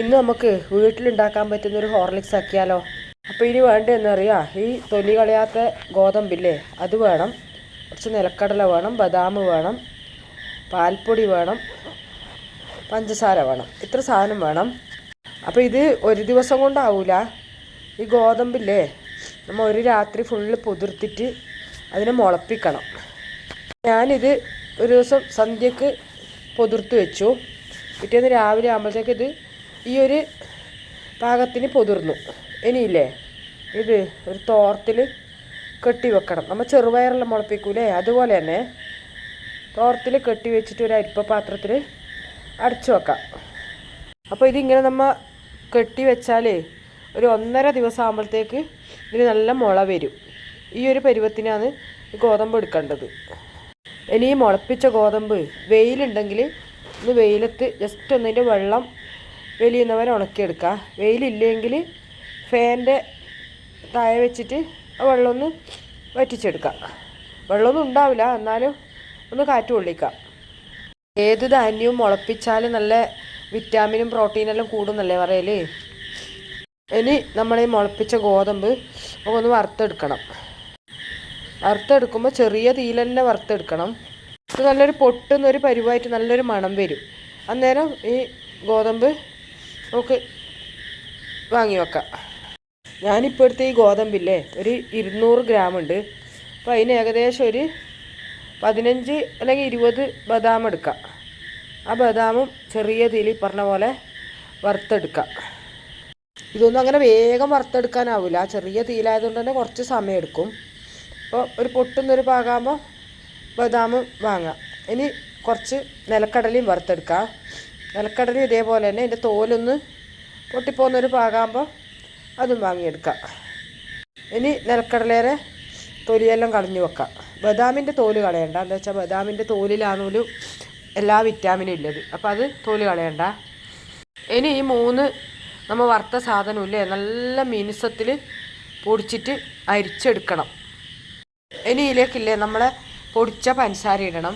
ഇന്ന് നമുക്ക് വീട്ടിലുണ്ടാക്കാൻ പറ്റുന്നൊരു ഹോർലിക്സ് ആക്കിയാലോ. അപ്പോൾ ഇനി വേണ്ടതെന്നറിയാം, ഈ തൊലി കളയാത്ത ഗോതമ്പില്ലേ അത് വേണം, കുറച്ച് നിലക്കടല വേണം, ബദാം വേണം, പാൽപ്പൊടി വേണം, പഞ്ചസാര വേണം. ഇത്ര സാധനം വേണം. അപ്പോൾ ഇത് ഒരു ദിവസം കൊണ്ടാവില്ല. ഈ ഗോതമ്പില്ലേ നമ്മൾ ഒരു രാത്രി ഫുള്ള് പുതിർത്തിട്ട് അതിനെ മുളപ്പിക്കണം. ഞാനിത് ഒരു ദിവസം സന്ധ്യക്ക് പൊതിർത്ത് വെച്ചു. പിറ്റേന്ന് രാവിലെ ആകുമ്പോഴത്തേക്ക് ഇത് ഈ ഒരു പാകത്തിന് പൊതിർന്നു. ഇനിയില്ലേ ഇത് ഒരു തോർത്തിൽ കെട്ടി വെക്കണം. നമ്മൾ ചെറുപയറെല്ലാം മുളപ്പിക്കൂലേ അതുപോലെ തന്നെ തോർത്തിൽ കെട്ടി വെച്ചിട്ട് ഒരു അരിപ്പ പാത്രത്തിൽ അടച്ചു വെക്കാം. അപ്പോൾ ഇതിങ്ങനെ നമ്മൾ കെട്ടി വെച്ചാൽ ഒരു 1.5 ദിവസം ആകുമ്പോഴത്തേക്ക് ഇതിന് നല്ല മുള വരും. ഈ ഒരു പരുവത്തിനാണ് ഗോതമ്പ് എടുക്കേണ്ടത്. ഇനി ഈ മുളപ്പിച്ച ഗോതമ്പ് വെയിലുണ്ടെങ്കിൽ ഒന്ന് വെയിലത്ത് ജസ്റ്റ് ഒന്നിൻ്റെ വെള്ളം വെളിയുന്നവരെ ഉണക്കിയെടുക്കുക. വെയിലില്ലെങ്കിൽ ഫാനിൻ്റെ താഴെ വെച്ചിട്ട് ആ വെള്ളം ഒന്ന് വറ്റിച്ചെടുക്കുക. വെള്ളമൊന്നും ഉണ്ടാവില്ല, എന്നാലും ഒന്ന് കാറ്റ് കൊള്ളിക്കാം. ഏത് ധാന്യവും മുളപ്പിച്ചാൽ നല്ല വിറ്റാമിനും പ്രോട്ടീനെല്ലാം കൂടുന്നല്ലേ പറയല്. ഇനി നമ്മൾ ഈ മുളപ്പിച്ച ഗോതമ്പ് ഒന്ന് വറുത്തെടുക്കണം. വറുത്തെടുക്കുമ്പോൾ ചെറിയ തീയിൽ തന്നെ വറുത്തെടുക്കണം. ഇത് നല്ലൊരു പൊട്ടുന്നൊരു പരുവായിട്ട് നല്ലൊരു മണം വരും. അന്നേരം ഈ ഗോതമ്പ് നമുക്ക് വാങ്ങി വെക്കാം. ഞാനിപ്പോൾ എടുത്ത ഈ ഗോതമ്പില്ലേ ഒരു 200 ഗ്രാം ഉണ്ട്. അപ്പോൾ അതിന് ഏകദേശം ഒരു 15 അല്ലെങ്കിൽ 20 ബദാം എടുക്കാം. ആ ബദാമും ചെറിയ തീയിൽ പറഞ്ഞ പോലെ വറുത്തെടുക്കാം. ഇതൊന്നും അങ്ങനെ വേഗം വറുത്തെടുക്കാനാവില്ല, ചെറിയ തീയിലായതുകൊണ്ട് തന്നെ കുറച്ച് സമയം എടുക്കും. അപ്പോൾ ഒരു പൊട്ടുന്നൊരു പാകാകുമ്പോൾ ബദാമും വാങ്ങാം. ഇനി കുറച്ച് നിലക്കടലയും വറുത്തെടുക്കാം. നിലക്കടലയും ഇതേപോലെ തന്നെ ഇതിൻ്റെ തോലൊന്ന് പൊട്ടിപ്പോകുന്നൊരു പാകാകുമ്പോൾ അതും വാങ്ങിയെടുക്കാം. ഇനി നിലക്കടലേരെ തൊലിയെല്ലാം കളഞ്ഞു വെക്കാം. ബദാമിൻ്റെ തോല് കളയണ്ട, എന്താ വെച്ചാൽ ബദാമിൻ്റെ തോലിലാണെങ്കിലും എല്ലാ വിറ്റാമിനും ഉള്ളത്. അപ്പോൾ അത് തോല് കളയണ്ട. ഇനി ഈ 3 നമ്മൾ വറുത്ത സാധനമില്ലേ നല്ല മിനുസത്തിൽ പൊടിച്ചിട്ട് അരിച്ചെടുക്കണം. ഇനി ഇതിലേക്കില്ലേ നമ്മളെ പൊടിച്ച പഞ്ചസാര ഇടണം.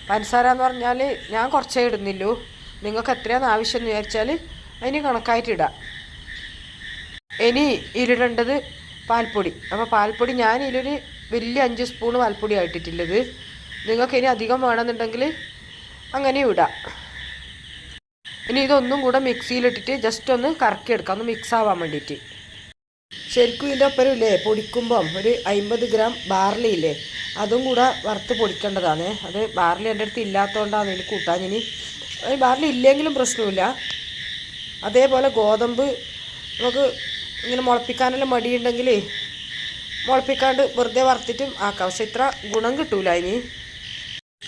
പഞ്ചസാര എന്ന് പറഞ്ഞാൽ ഞാൻ കുറച്ചേ ഇടുന്നില്ലൂ, നിങ്ങൾക്ക് എത്രയാണ് ആവശ്യം എന്ന് വിചാരിച്ചാൽ അതിന് കണക്കായിട്ട് ഇടാം. ഇനി ഇതിടേണ്ടത് പാൽപ്പൊടി. അപ്പോൾ പാൽപ്പൊടി ഞാൻ ഇതിലൊരു വലിയ 5 സ്പൂൺ പാൽപ്പൊടി ആയിട്ടിട്ടുള്ളത്. നിങ്ങൾക്ക് ഇനി അധികം വേണമെന്നുണ്ടെങ്കിൽ അങ്ങനെയും ഇടാം. ഇനി ഇതൊന്നും കൂടെ മിക്സിയിലിട്ടിട്ട് ജസ്റ്റ് ഒന്ന് കറക്കിയെടുക്കാം, ഒന്ന് മിക്സ് ആവാൻ വേണ്ടിയിട്ട്. ശരിക്കും ഇതിൻ്റെ ഒപ്പം ഇല്ലേ പൊടിക്കുമ്പം ഒരു 50 ഗ്രാം ബാർലി ഇല്ലേ അതും കൂടെ വറുത്ത് പൊടിക്കേണ്ടതാണ്. അത് ബാർലി എൻ്റെ അടുത്ത് ഇല്ലാത്തതുകൊണ്ടാണ് എനിക്ക് കൂട്ടാൻ. ഇനി ബാർലി ഇല്ലെങ്കിലും പ്രശ്നമില്ല. അതേപോലെ ഗോതമ്പ് നമുക്ക് ഇങ്ങനെ മുളപ്പിക്കാനെല്ലാം മടിയുണ്ടെങ്കിൽ മുളപ്പിക്കാണ്ട് വെറുതെ വറുത്തിട്ടും ആക്കാം. പക്ഷെ ഇത്ര ഗുണം കിട്ടൂല ഇനി.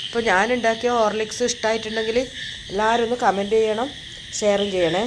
ഇപ്പോൾ ഞാനുണ്ടാക്കിയ ഹോർലിക്സ് ഇഷ്ടമായിട്ടുണ്ടെങ്കിൽ എല്ലാവരും ഒന്ന് കമൻറ്റ് ചെയ്യണം, ഷെയറും ചെയ്യണേ.